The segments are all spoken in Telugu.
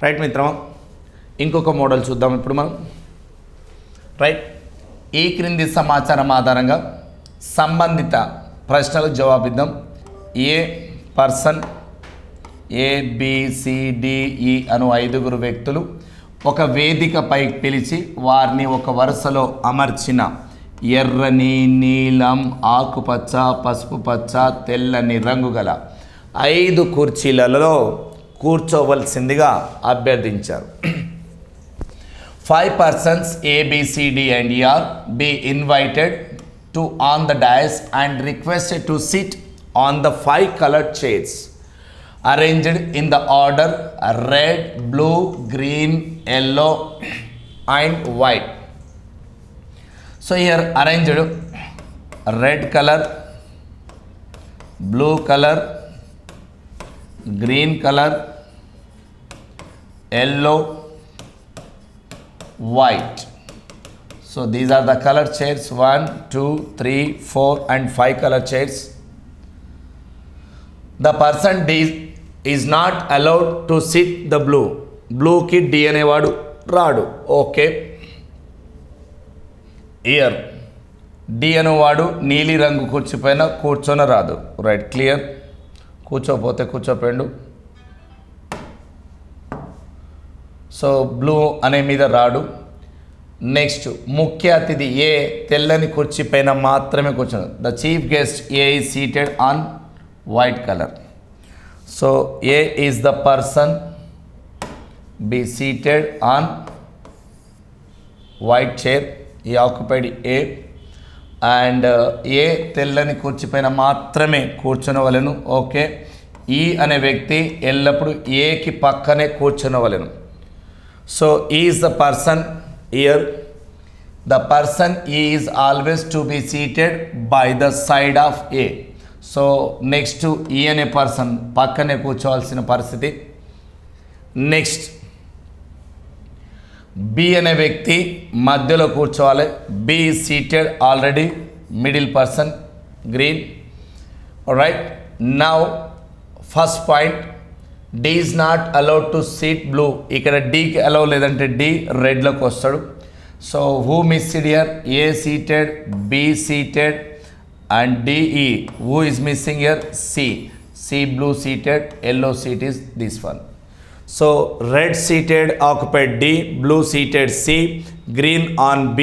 రైట్ మిత్రమా, ఇంకొక మోడల్ చూద్దాం ఇప్పుడు మనం. రైట్, ఈ క్రింది సమాచారం ఆధారంగా సంబంధిత ప్రశ్నలకు జవాబిద్దాం. ఏ పర్సన్ ABCDE అను 5 వ్యక్తులు ఒక వేదికపై పిలిచి వారిని ఒక వరుసలో అమర్చిన ఎర్రని, నీలం, ఆకుపచ్చ, పసుపు పచ్చ, తెల్లని రంగు గల 5 కుర్చీలలో కూర్చోవలసిందిగా అభ్యర్థించారు. 5 persons ABCD and E are be invited to on the dais and requested to sit on the 5 colored chairs arranged in the order red, blue, green, yellow and white. So here arranged red color, blue color, green color, yellow, white. So these are the color chairs 1, 2, 3, 4 and 5 color chairs. The person D is not allowed to sit the blue. Blue ki D అనేవాడు రాడు. ఓకే. ఇయర్ D అనేవాడు నీలి రంగు కూర్చుపైన కూర్చొనరాదు. Right, clear. కూర్చోపోతే కూర్చోపోయిండు. సో బ్లూ అనే మీద రాడు. నెక్స్ట్ ముఖ్య అతిథి ఏ తెల్లని కుర్చీ పైన మాత్రమే కూర్చున్నాడు. The chief guest A is seated on white colour. So A is the person be seated on white chair. ఈ ఆక్యుపైడ్ ఏ అండ్ ఏ తెల్లని కుర్చీ పైన మాత్రమే కూర్చొనవలెను. ఓకే. ఈ అనే వ్యక్తి ఎల్లప్పుడూ ఏకి పక్కనే కూర్చొనవలెను. So E is the person here. The person E is always to be seated by the side of A. So next to E అనే person పక్కనే కూర్చోవాల్సిన పరిస్థితి. నెక్స్ట్ B అనే వ్యక్తి మధ్యలో కూర్చోవాలి. B is seated already middle person, green. Alright, now first point, D is not allowed to sit blue. ఇక్కడ Dకి అలౌ లేదంటే D రెడ్లోకి వస్తాడు. So who missed here? A seated, B seated and DE. Who is missing here? C blue seated, yellow seat is this one. So red seated occupied D, blue seated C, green on B,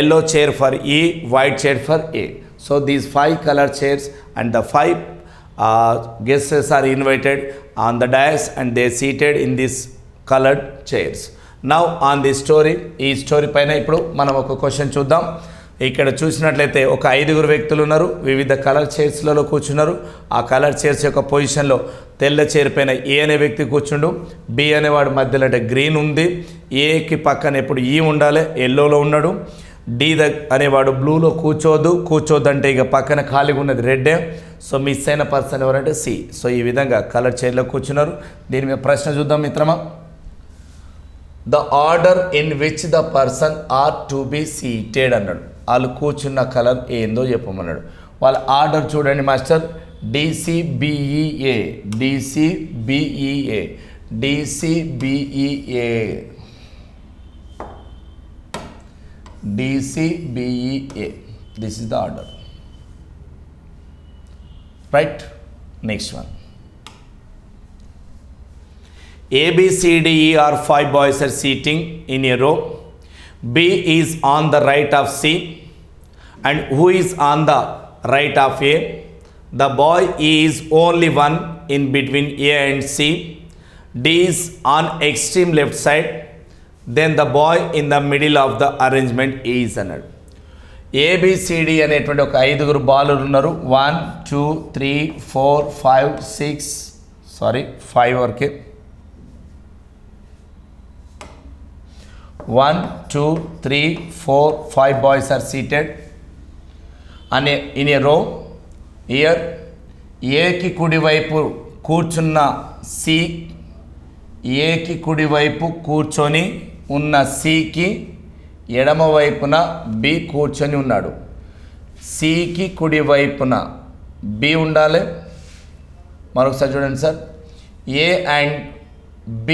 yellow chair for E, white chair for A. So these 5 colour chairs and the 5 guests are invited on the dais and they seated in these colored chairs. Now on this story, ఈ స్టోరీ పైన ఇప్పుడు మనం ఒక క్వశ్చన్ చూద్దాం. ఇక్కడ చూసినట్లయితే ఒక 5 వ్యక్తులు ఉన్నారు. వివిధ కలర్ చైర్స్లలో కూర్చున్నారు. ఆ కలర్ చైర్స్ యొక్క పొజిషన్లో తెల్ల చైర్ పైన ఏ అనే వ్యక్తి కూర్చుండు. బి అనేవాడు మధ్యలో అంటే గ్రీన్ ఉంది. ఏకి పక్కన ఎప్పుడు ఈ ఉండాలి, ఎల్లోలో ఉన్నాడు. డి అనేవాడు బ్లూలో కూర్చోవద్దు అంటే ఇక పక్కన ఖాళీగా ఉన్నది రెడ్డే. సో మిస్ అయిన పర్సన్ ఎవరంటే C. సో ఈ విధంగా కలర్ చైర్లో కూర్చున్నారు. దీని మీద ప్రశ్న చూద్దాం మిత్రమా. The order in which the person are to be seated అన్నాడు. వాళ్ళు కూర్చున్న కలర్ ఏందో చెప్పమన్నాడు. వాళ్ళ ఆర్డర్ చూడండి master. DCBEA, DCBEA, DCBEA, DCBEA. This is the order. Right? Next one. ABCDE are 5 boys are sitting in a row. B is on the right of C and who is on the right of A? The boy is only one in between A and C. D is on extreme left side. Then the boy in the middle of the arrangement is అన్నాడు. ABCD అనేటువంటి ఒక 5 బాలురు ఉన్నారు. 1, 2, 3, 4, 5, 6 5 వరకే. 1, 2, 3, 4, 5 boys are seated in a row. Here ఏకి కుడివైపు కూర్చున్న C, ఏకి కుడివైపు కూర్చొని ఉన్న Cకి ఎడమ వైపున B కూర్చొని ఉన్నాడు. Cకి కుడి వైపున B ఉండాలి. మరొకసారి చూడండి sir. A and B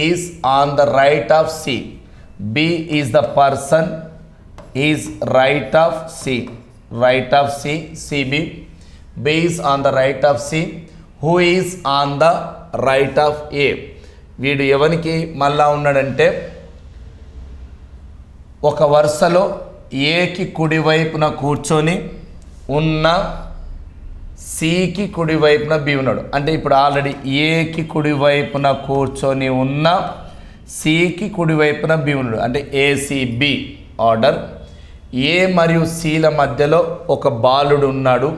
is on the right of C. B is the person is right of C. Right of C, CB. B is on the right of C. Who is on the right of A? వీడు ఎవరికి మళ్ళా ఉన్నాడంటే ఒక వరుసలో ఏకి కుడివైపున కూర్చొని ఉన్న సికి కుడివైపున బి ఉన్నాడు. అంటే ఇప్పుడు ఆల్రెడీ ఏకి కుడివైపున కూర్చొని ఉన్న సికి కుడివైపున బి ఉన్నాడు. అంటే ఏసిబి ఆర్డర్. ఏ మరియు సిల మధ్యలో ఒక బాలుడు ఉన్నాడు.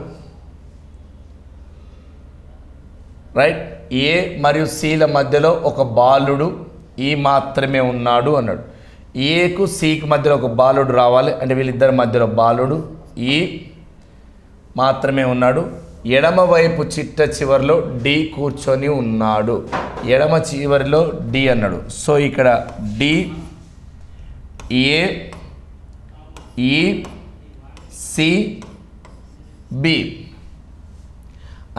రైట్, ఏ మరియు సిల మధ్యలో ఒక బాలుడు ఈ మాత్రమే ఉన్నాడు అన్నాడు. ఏకు సికి మధ్యలో ఒక బాలుడు రావాలి. అంటే వీళ్ళిద్దరి మధ్యలో బాలుడు ఈ మాత్రమే ఉన్నాడు. ఎడమ వైపు చిట్ట చివరిలో డి కూర్చొని ఉన్నాడు. ఎడమ చివరిలో డి అన్నాడు. సో ఇక్కడ డి, ఏ, ఈ, సి, బి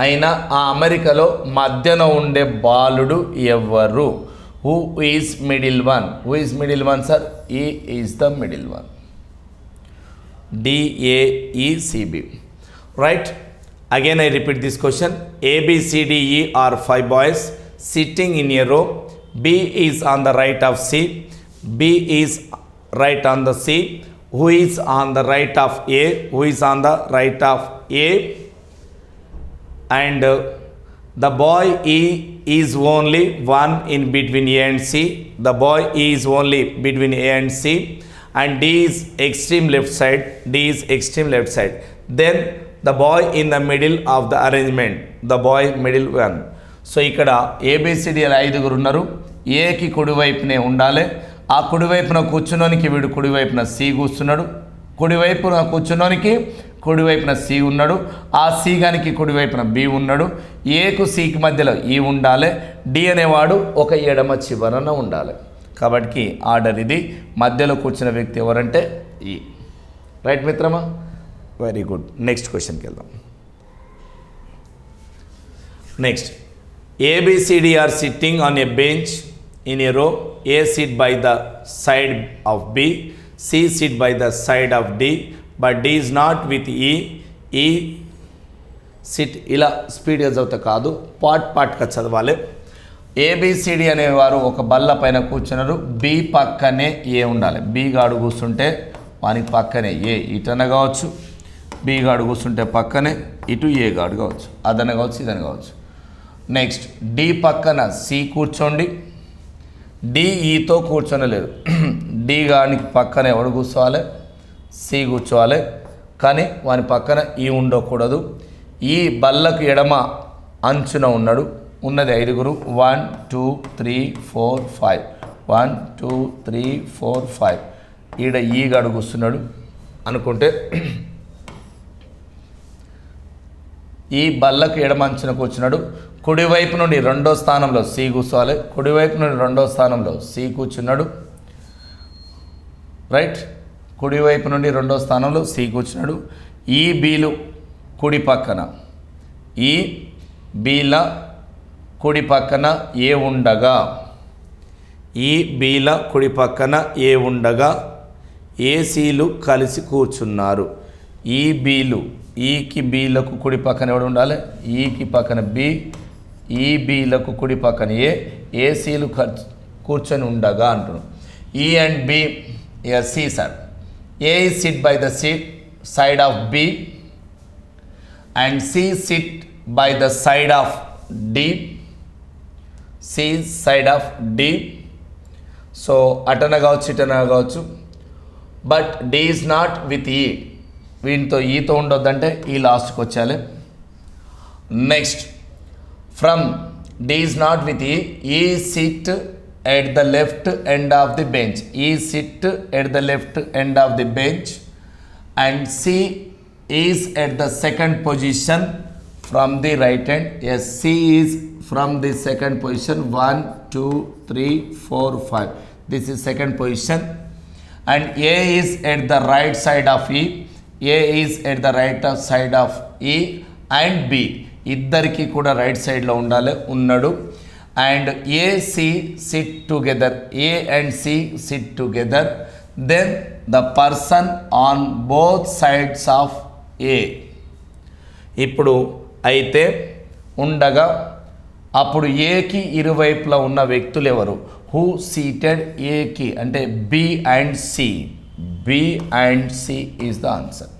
అయినా ఆ అమెరికాలో మధ్యన ఉండే బాలుడు ఎవరు? Who is middle one? Who is middle one sir? E is the middle one. DAECB. Right? Again I repeat this question. A, B, C, D, E are 5 boys sitting in a row. B is on the right of C. B is right on the C. Who is on the right of A? Who is on the right of A? And the boy E is only one in between A and C. The boy E is only between A and C. And D is extreme left side. D is extreme left side. Then the boy in the middle of the arrangement. The boy middle one. So ఇక్కడ ఏబిసిడిఎల్ 5 ఉన్నారు. ఏకి కుడివైపునే ఉండాలి. ఆ కుడివైపున కూర్చున్నోనికి వీడు కుడివైపున సి కూర్చున్నాడు. కుడివైపున కూర్చున్నోనికి కుడివైపున సి ఉన్నాడు. ఆ సి గానికి కుడివైపున బి ఉన్నాడు. ఏకు సికి మధ్యలో ఈ ఉండాలి. డి అనేవాడు ఒక ఎడమ చివరన ఉండాలి. కాబట్టి ఆర్డర్ ఇది. మధ్యలో కూర్చున్న వ్యక్తి ఎవరంటే ఈ. రైట్ మిత్రమా? Very good. నెక్స్ట్ క్వశ్చన్కి వెళ్దాం. Next, ABCD are sitting on a bench in a row. A sit by the side of B, C sit by the side of D, but D is not with E. E sit. ఇలా స్పీడ్గా చదివితే కాదు, పార్ట్గా చదవాలి. ఏబిసిడి అనేవారు ఒక బల్ల పైన కూర్చున్నారు. బి పక్కనే ఏ ఉండాలి. బి గాడు కూర్చుంటే వానికి పక్కనే ఏ ఇటన కావచ్చు. బి గాడు కూర్చుంటే పక్కనే ఇటు ఏ గాడు కావచ్చు. అదన కావచ్చు, ఇదని కావచ్చు. నెక్స్ట్, డి పక్కన సి కూర్చోండి. డి ఈతో కూర్చొనలేదు. డి గానికి పక్కన ఎవడు కూర్చోవాలి? సి కూర్చోవాలి. కానీ వాని పక్కన ఈ ఉండకూడదు. ఈ బల్లకు ఎడమ అంచున ఉన్నాడు. ఉన్నది 5. 1 2 3 4 5. 1 2 3 4 5. ఈడ ఈ గాడు కూర్చున్నాడు అనుకుంటే ఈ బల్లకు ఎడమంచున కూర్చున్నాడు. కుడివైపు నుండి 2వ స్థానంలో సి కూర్చోవాలి. కుడివైపు నుండి 2వ స్థానంలో సి కూర్చున్నాడు. రైట్, కుడివైపు నుండి 2వ స్థానంలో సి కూర్చున్నాడు. ఈ బీలు కుడి పక్కన, ఈ బీల కుడి పక్కన ఏ ఉండగా, ఈ బీల కుడి పక్కన ఏ ఉండగా ఏసీలు కలిసి కూర్చున్నారు. ఈ బీలు, ఈకి బీలకు కుడి పక్కన ఎవడు ఉండాలి? ఈకి పక్కన బి, ఈ బీలకు కుడి పక్కన ఏసీలు కూర్చొని ఉండగా అంటున్నాడు. E and B C sir. A is sit by the side of B and C sit by the side of D. C side of D. So అటన కావచ్చు, ఇటన కావచ్చు. But D is not with E. వీటితో ఈతో ఉండొద్దంటే ఈ లాస్ట్కి వచ్చేయాలి. Next, from D is not with E. E sit at the left end of the bench. E sit at the left end of the bench and C is at the second position from the right hand. Yes, C is from the second position. 1 2 3 4 5. This is second position. And A is at the right side of E. A is at the right side of E and B. ఇద్దరికి కూడా రైట్ సైడ్లో ఉండాలి, ఉన్నాడు. and A, C sit together, A and C sit together, then the person on both sides of A. ఇప్పుడు అయితే ఉండగా అప్పుడు ఏకి ఇరువైపులా ఉన్న వ్యక్తులు ఎవరు? హూ సీటెడ్ ఏకి అంటే B and C. B and C is the answer.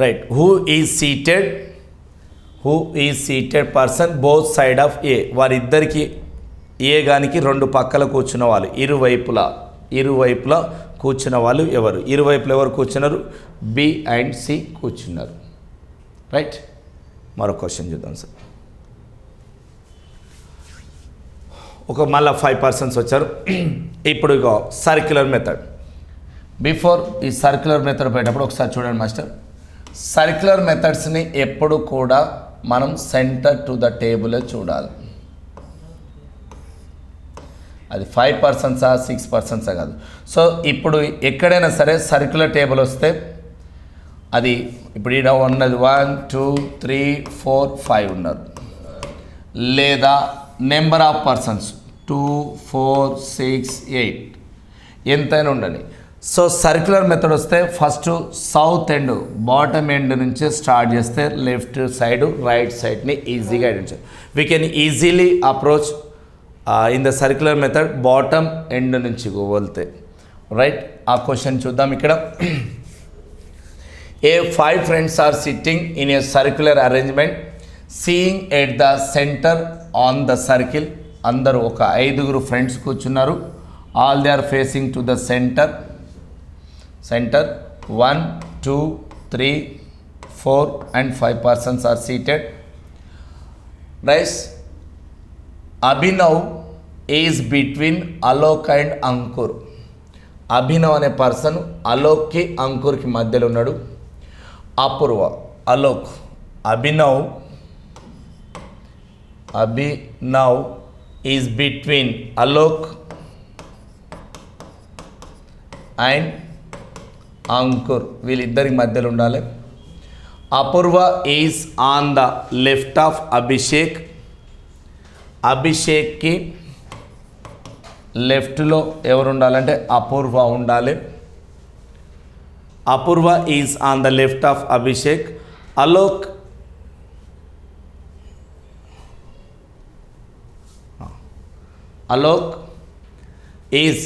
Right. Who is seated person both side of A. వారిద్దరికి ఏ గానికి రెండు పక్కల కూర్చున్న వాళ్ళు, ఇరువైపులా కూర్చున్న వాళ్ళు ఎవరు? ఇరువైపులా ఎవరు కూర్చున్నారు? బి అండ్ సి కూర్చున్నారు. రైట్. మరో క్వశ్చన్ చూద్దాం సార్. మళ్ళీ 5 పర్సన్స్ వచ్చారు. ఇప్పుడు ఇక సర్క్యులర్ మెథడ్. బిఫోర్ ఈ సర్క్యులర్ మెథడ్ పోయేటప్పుడు ఒకసారి చూడండి మాస్టర్. సర్క్యులర్ మెథడ్స్ని ఎప్పుడు కూడా మనం సెంటర్ టు ద టేబుల్ చూడాలి. అది 5 పర్సన్సా 6 పర్సన్సా కాదు. సో ఇప్పుడు ఎక్కడైనా సరే సర్క్యులర్ టేబుల్ వస్తే అది ఇప్పుడు ఈడ ఉన్నది 1 2 3 4 5 ఉన్నారు, లేదా నెంబర్ ఆఫ్ పర్సన్స్ 2 4 6 8 ఎంతైనా ఉండండి. సో సర్క్యులర్ మెథడ్ వస్తే first south end bottom end నుంచి స్టార్ట్ చేస్తే లెఫ్ట్ సైడ్ రైట్ సైడ్ని ఈజీగా identify. We can easily approach in the circular method bottom end నుంచి వెళ్తే. రైట్. ఆ క్వశ్చన్ చూద్దాం ఇక్కడ. ఏ 5 friends are sitting in a circular arrangement, seeing at the center on the circle. అందరూ ఒక 5 ఫ్రెండ్స్ కూర్చున్నారు. All they are facing to the centre. 1 2 3 4 and 5 persons are seated. Right. Abhinav is between Alok and Ankur. Abhinav అనే పర్సన్ అలోక్కి అంకుర్కి మధ్యలో ఉన్నాడు. Apoorva Alok Abhinav is between Alok and Ankur. వీళ్ళిద్దరికి మధ్యలో ఉండాలి. Apoorva is on the left of Abhishek. అభిషేక్కి లెఫ్ట్లో ఎవరు ఉండాలంటే అపూర్వ ఉండాలి. Apoorva is on the left of Abhishek. Alok is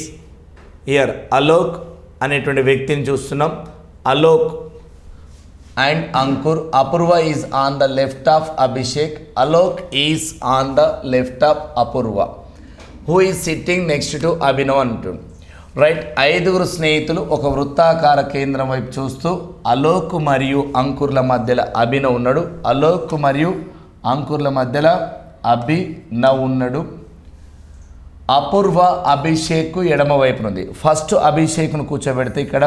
here. Alok అనేటువంటి వ్యక్తిని చూస్తున్నాం. Alok and Ankur. Apoorva is on the left of Abhishek. Alok is on the left of Apoorva. Who is sitting next to Abhinav అంటుంది. రైట్. 5 స్నేహితులు ఒక వృత్తాకార కేంద్రం వైపు చూస్తూ అలోక్ మరియు అంకుర్ల మధ్యలో అభినవ్ ఉన్నాడు. అలోక్ మరియు అంకుర్ల మధ్యలో అభినవ్ ఉన్నాడు. అపూర్వ అభిషేక్ ఎడమ వైపున ఉంది. ఫస్ట్ అభిషేక్ను కూర్చోబెడితే ఇక్కడ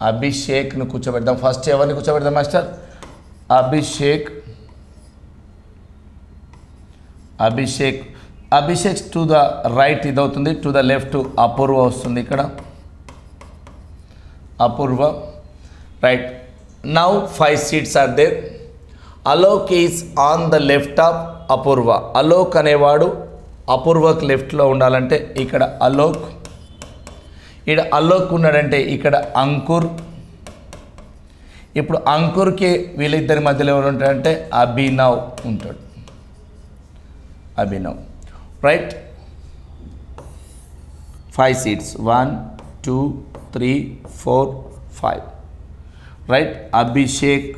అభిషేక్ను కూర్చోబెడదాం. ఫస్ట్ ఎవరిని కూర్చోబెడదాం master? Abhishek to the right ఇదవుతుంది, టు ద లెఫ్ట్ అపూర్వ వస్తుంది. ఇక్కడ Apoorva. Right. Now 5 seats are there. Alok is on the left of Apoorva. Alok అనేవాడు అపూర్వకు లెఫ్ట్లో ఉండాలంటే ఇక్కడ అలోక్. ఇక్కడ అలోక్ ఉన్నాడంటే ఇక్కడ అంకుర్. ఇప్పుడు అంకుర్కి వీళ్ళిద్దరి మధ్యలో ఎవరు ఉంటాడంటే అభినవ్ ఉంటాడు. Abhinav. Right. 5 seats 1 2 3 4 5. Right. Abhishek,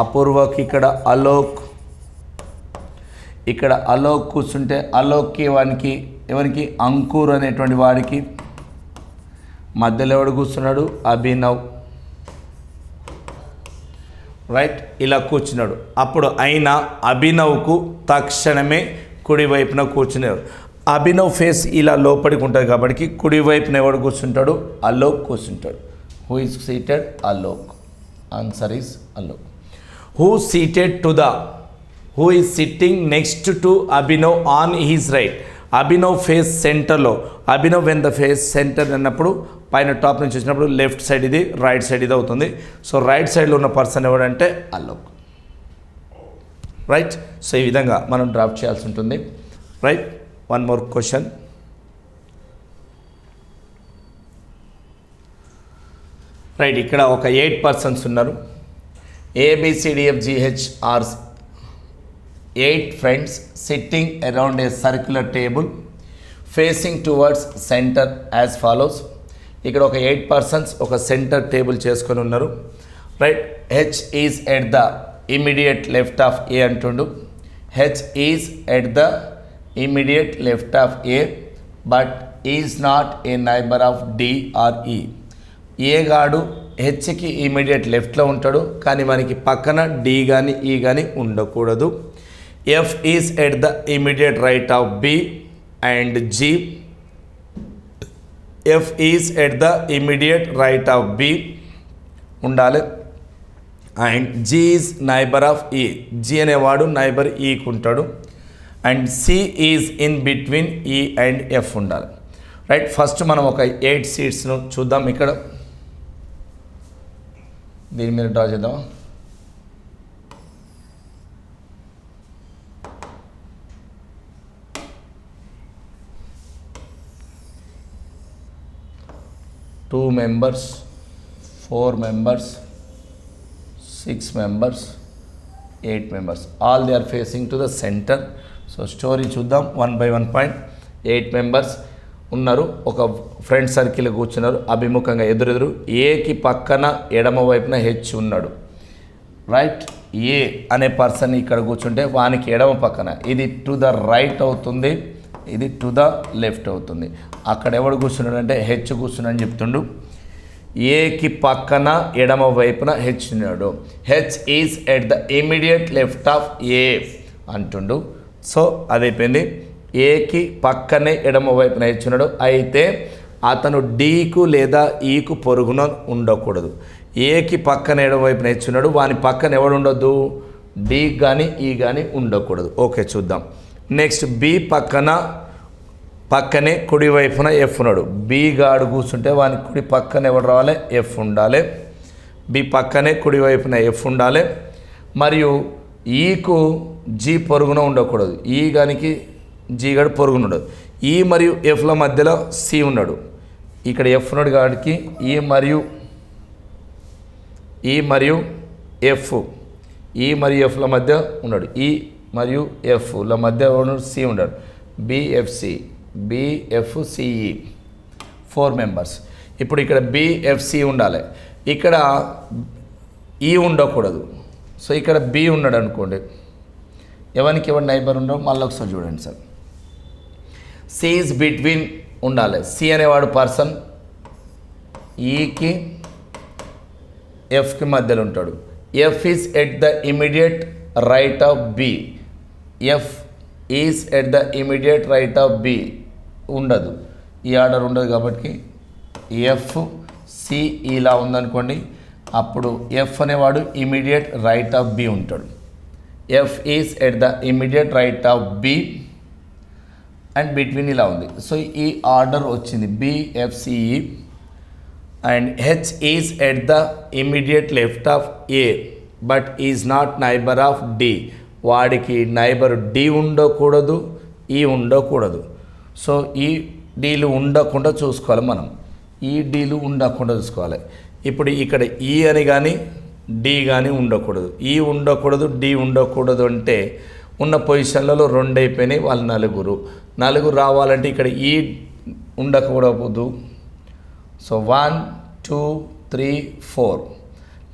అపూర్వకి ఇక్కడ అలోక్. ఇక్కడ అలోక్ కూర్చుంటే అలోక్కి ఎవరికి అంకుర్ అనేటువంటి వాడికి మధ్యలో ఎవడు కూర్చున్నాడు? అభినవ్. రైట్. ఇలా కూర్చున్నాడు. అప్పుడు అయినా అభినవ్కు తక్షణమే కుడివైపున కూర్చునేవారు. అభినవ్ ఫేస్ ఇలా లోపలికి ఉంటుంది కాబట్టి కుడివైపున ఎవడు కూర్చుంటాడు? అలోక్ కూర్చుంటాడు. Who is seated? Alok. Answer is Alok. Who is sitting next to Abhinav on his right. Abhinav face సెంటర్లో, Abhinav when the face centre అన్నప్పుడు పైన టాప్ నుంచి వచ్చినప్పుడు లెఫ్ట్ సైడ్ ఇది, రైట్ సైడ్ ఇది అవుతుంది. సో రైట్ సైడ్లో ఉన్న పర్సన్ ఎవడంటే అలోక్. రైట్. సో ఈ విధంగా మనం డ్రాఫ్ట్ చేయాల్సి ఉంటుంది. Right. One more question. Right. ఇక్కడ ఒక 8 పర్సన్స్ ఉన్నారు. ABCDFGH are 8 friends sitting around a circular table facing towards centre as follows. ఇక్కడ ఒక 8 పర్సన్స్ ఒక సెంటర్ టేబుల్ చేసుకొని ఉన్నారు. Right. H is at the immediate left of A అంటుండు. H is at the immediate left of A but is not a neighbour of D or E. A గాడు హెచ్కి ఇమీడియట్ లెఫ్ట్లో ఉంటాడు, కానీ మనకి పక్కన డి కానీ ఈ కానీ ఉండకూడదు. F is at the immediate right of B and G. F is at the immediate right of B ఉండాలి. And G is neighbour of E. G అనేవాడు నైబర్ ఈకి ఉంటాడు. And C is in between E and F ఉండాలి. రైట్. ఫస్ట్ మనం ఒక 8 సీట్స్ను చూద్దాం. ఇక్కడ దీని మీద డ్రా చేద్దాం. Two members, 4 members, 6 members, 8 members. All they are facing to the center. So story చూద్దాం 1 by 1 point. 8 members ఉన్నారు. ఒక ఫ్రెండ్ సర్కిల్ కూర్చున్నారు అభిముఖంగా ఎదురెదురు. ఏకి పక్కన ఎడమ వైపున హెచ్ ఉన్నాడు. రైట్. ఏ అనే పర్సన్ ఇక్కడ కూర్చుంటే వానికి ఎడమ పక్కన ఇది టు ద రైట్ అవుతుంది, ఇది టు ద లెఫ్ట్ అవుతుంది. అక్కడ ఎవడు కూర్చున్నాడు అంటే హెచ్ కూర్చున్నాడని చెప్తుండు. ఏకి పక్కన ఎడమ వైపున హెచ్ ఉన్నాడు. H is at the immediate left of A అంటుండు. సో అదైపోయింది. ఏకి పక్కనే ఎడమ వైపున హెచ్ ఉన్నాడు. అయితే అతను డీకు లేదా ఈకు పొరుగున ఉండకూడదు. ఏకి పక్కన ఎడమ వైపున హెచ్ ఉన్నాడు, వాని పక్కన ఎవడు ఉండొద్దు, డి కానీ ఈ కానీ ఉండకూడదు. ఓకే చూద్దాం. నెక్స్ట్ బి పక్కనే కుడి వైపున ఎఫ్ ఉన్నాడు. బి గాడు కూర్చుంటే వాని కుడి పక్కన ఎవడు రావాలి, ఎఫ్ ఉండాలి. బి పక్కనే కుడి వైపున ఎఫ్ ఉండాలి. మరియు ఈకు జీ పొరుగున ఉండకూడదు. ఈ గానికి జీ గడు పొరుగున ఉండదు. ఈ మరియు ఎఫ్ల మధ్యలో సి ఉన్నాడు. ఇక్కడ ఎఫ్ ఉన్నాడు కాబట్టి ఈ మరియు ఎఫ్, ఈ మరియు ఎఫ్ల మధ్య ఉన్నాడు. ఈ మరియు ఎఫ్ల మధ్య ఉన్నాడు, సి ఉన్నాడు. బిఎఫ్సిఈ 4 మెంబర్స్. ఇప్పుడు ఇక్కడ బిఎఫ్సి ఉండాలి, ఇక్కడ ఈ ఉండకూడదు. సో ఇక్కడ బి ఉన్నాడు అనుకోండి, ఎవరికి ఎవరు నైబర్ ఉండవు మళ్ళీ ఒకసారి చూడండి సార్. సి ఈజ్ బిట్వీన్ ఉండాలి. సి అనేవాడు పర్సన్ ఈకి ఎఫ్కి మధ్యలో ఉంటాడు. F is at the immediate right of B. F is at the immediate right of B ఉండదు, ఈ ఆర్డర్ ఉండదు. కాబట్టి ఎఫ్ సి ఇలా ఉందనుకోండి, అప్పుడు ఎఫ్ అనేవాడు ఇమీడియట్ రైట్ ఆఫ్ బి ఉంటాడు. F is at the immediate right of B and between ఇలా ఉంది. సో ఈ ఆర్డర్ వచ్చింది BFCE. And H is at the immediate left of A but is not neighbour of D. వాడికి నైబర్ డి ఉండకూడదు, ఈ ఉండకూడదు. సో ఈ డీలు ఉండకుండా చూసుకోవాలి మనం, ఈ డీలు ఉండకుండా చూసుకోవాలి. ఇప్పుడు ఇక్కడ ఈ అని కానీ డి కానీ ఉండకూడదు, ఈ ఉండకూడదు, డి ఉండకూడదు. అంటే ఉన్న పొజిషన్లలో 2 అయిపోయినాయి, వాళ్ళు నలుగురు రావాలంటే ఇక్కడ ఈ ఉండకూడదు. సో 1 2 3 4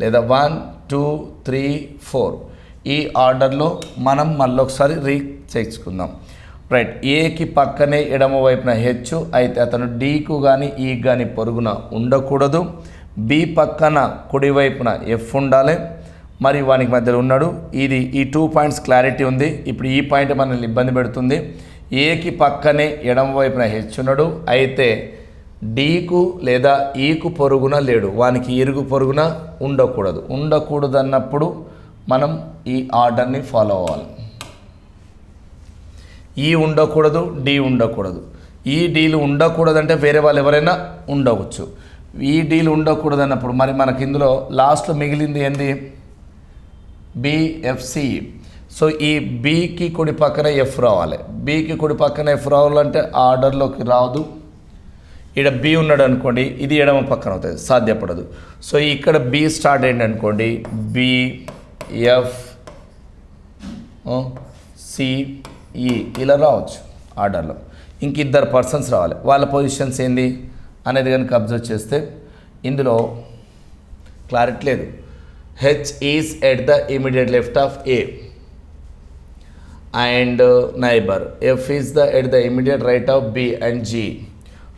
లేదా 1 2 3 4 ఈ ఆర్డర్లో మనం మళ్ళొకసారి చేసుకుందాం. రైట్. ఏకి పక్కనే ఎడమ వైపున హెచ్ అయితే అతను డీకు కానీ ఈకి కానీ పొరుగున ఉండకూడదు. బి పక్కన కుడి వైపున ఎఫ్ ఉండాలి, మరి వానికి మధ్యలో ఉన్నాడు. ఇది ఈ 2 పాయింట్స్ క్లారిటీ ఉంది. ఇప్పుడు ఈ పాయింట్ మనల్ని ఇబ్బంది పెడుతుంది. ఏకి పక్కనే ఎడమ వైపున హెచ్ ఉన్నాడు, అయితే డీకు లేదా ఈకు పొరుగున లేడు, వానికి ఇరుగు పొరుగున ఉండకూడదు అన్నప్పుడు మనం ఈ ఆర్డర్ని ఫాలో అవ్వాలి. ఈ ఉండకూడదు, డి ఉండకూడదు. ఈ డీలు ఉండకూడదంటే వేరే వాళ్ళు ఎవరైనా ఉండవచ్చు. ఈ డీలు ఉండకూడదు అన్నప్పుడు మరి మనకి ఇందులో లాస్ట్లో మిగిలింది ఏంది? బిఎఫ్సి. సో ఈ బికి కుడి పక్కన ఎఫ్ రావాలి. బికి కుడి పక్కన ఎఫ్ రావాలంటే ఆర్డర్లోకి రాదు. ఇక్కడ బి ఉన్నాడు అనుకోండి, ఇది ఎడమ పక్కన అవుతుంది, సాధ్యపడదు. సో ఇక్కడ బి స్టార్ట్ అయ్యింది అనుకోండి, బిఎఫ్ సిఈ ఇలా రావచ్చు ఆర్డర్లో. ఇంక ఇద్దరు పర్సన్స్ రావాలి, వాళ్ళ పొజిషన్స్ ఏంది అనేది కనుక అబ్జర్వ్ చేస్తే ఇందులో క్లారిటీ లేదు. H is at the immediate left of A and neighbour. F is the at the immediate right of B and G.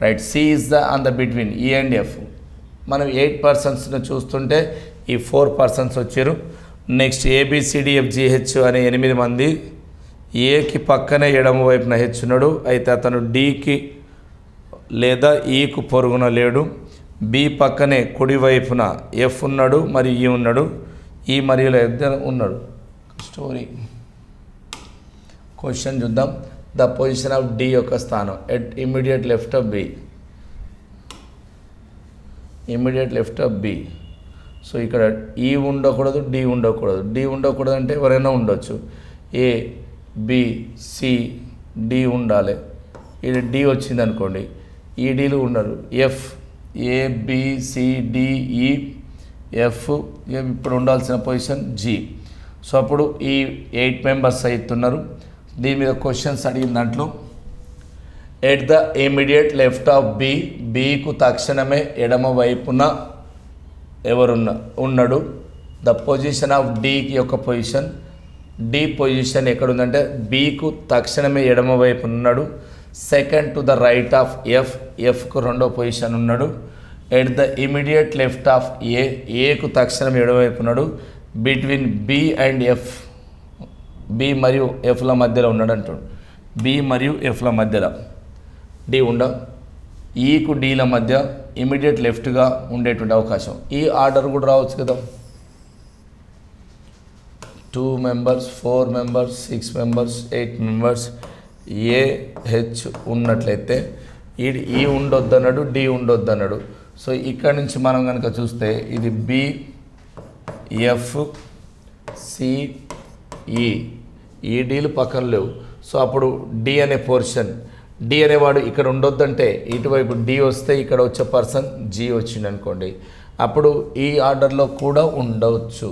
Right. C is the on the between E and F. మనం 8 పర్సన్స్ని చూస్తుంటే ఈ 4 పర్సన్స్ వచ్చారు. నెక్స్ట్ ఏబిసిడిఎఫ్జిహెచ్ అనే 8 మంది. ఏకి పక్కనే ఎడమ వైపున హెచ్ ఉన్నాడు, అయితే అతను డికి లేదా ఈకు పొరుగున లేడు. బి పక్కనే కుడివైపున ఎఫ్ ఉన్నాడు మరియు ఈ ఉన్నాడు. ఈ మరియు ఇద్దరు ఉన్నాడు. స్టోరీ క్వశ్చన్ చూద్దాం. ద పొజిషన్ ఆఫ్ డి యొక్క స్థానం at immediate left of B. Immediate left of B. So ఇక్కడ ఈ ఉండకూడదు, డి ఉండకూడదు. డి ఉండకూడదు అంటే ఎవరైనా ఉండొచ్చు. ఏ బి సి డి ఉండాలి. ఇది డి వచ్చింది అనుకోండి, ఈ డీలు ఉండరు. F A B C D E F ఇప్పుడు ఉండాల్సిన పొజిషన్ జి. సో అప్పుడు ఈ 8 మెంబర్స్ అవుతున్నారు. దీని మీద క్వశ్చన్స్ అడిగిన దాంట్లో at the immediate left of B, బికు తక్షణమే ఎడమ వైపున ఉన్నాడు. ద పొజిషన్ ఆఫ్ డికి యొక్క పొజిషన్, డి పొజిషన్ ఎక్కడుందంటే బికు తక్షణమే ఎడమ వైపున ఉన్నాడు. Second to the right of F, ఎఫ్కు రెండో పొజిషన్ ఉన్నాడు. At the immediate left of A, ఏకు తక్షణం ఎడమవైపు ఉన్నాడు. Between B and F, B మరియు ఎఫ్ల మధ్యలో ఉన్నాడు అంటాడు. బి మరియు ఎఫ్ల మధ్యలో డి ఈకు డీల మధ్య ఇమీడియట్ లెఫ్ట్గా ఉండేటువంటి అవకాశం. ఈ ఆర్డర్ కూడా రావచ్చు కదా. 2 మెంబర్స్ 4 మెంబర్స్ 6 మెంబర్స్ 8 మెంబర్స్ ఏ హెచ్ ఉన్నట్లయితే ఈ ఉండొద్దు అన్నాడు, డి ఉండొద్దు అన్నాడు. సో ఇక్కడ నుంచి మనం కనుక చూస్తే ఇది బి ఎఫ్ సిఈ, ఈ డీలు పక్కన లేవు. సో అప్పుడు డి అనే పోర్షన్, డి అనేవాడు ఇక్కడ ఉండొద్దంటే ఇటువైపు డి వస్తే ఇక్కడ వచ్చే పర్సన్ జీ వచ్చింది అనుకోండి, అప్పుడు ఈ ఆర్డర్లో కూడా ఉండవచ్చు.